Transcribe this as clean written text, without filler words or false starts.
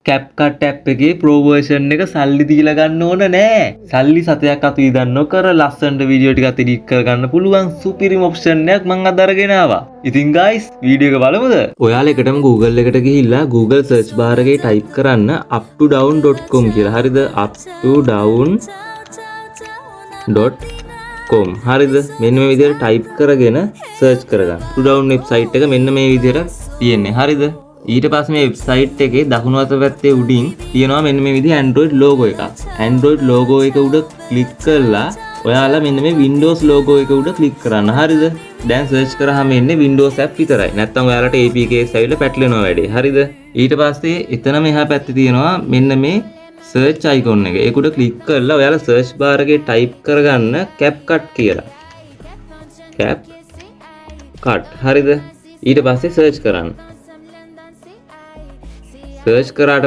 CapCut app එකේ pro version එක සල්ලි දීලා ගන්න ඕන නෑ. සල්ලි 7ක් අත ඉදන් නොකර ලස්සනට වීඩියෝ ටික edit කරගන්න පුළුවන් සුපිරිම ඔප්ෂන් එකක් මම අද අරගෙන ආවා. ඉතින් guys වීඩියෝ එක බලමුද? ඔයාලා එකටම Google එකට ගිහිල්ලා Google search bar එකේ type කරන්න uptodown.com කියලා. හරිද? uptodown.com. හරිද? මෙන්න මේ විදිහට type කරගෙන search කරගන්න. uptodown website එක මෙන්න මේ විදිහට තියෙන්නේ. හරිද? ඊට පස්සේ මේ වෙබ්සයිට් එකේ දකුණු අත පැත්තේ උඩින් තියෙනවා මෙන්න මේ විදිහේ Android logo එකක්. Android logo එක උඩ ක්ලික් කරලා ඔයාලා මෙන්න මේ Windows logo එක උඩ ක්ලික් කරන්න. හරිද? දැන් search කරාම එන්නේ Windows app විතරයි. නැත්නම් ඔයාලට APKs ඇවිල්ලා පැටලෙනවා වැඩේ. හරිද? ඊට පස්සේ එතන මෙහා පැත්තේ තියෙනවා මෙන්න මේ search icon එක. ඒක උඩ ක්ලික් කරලා ඔයාලා search bar එකේ type කරගන්න CapCut කියලා. CapCut. හරිද? ඊට පස්සේ search කරන්න. search කරාට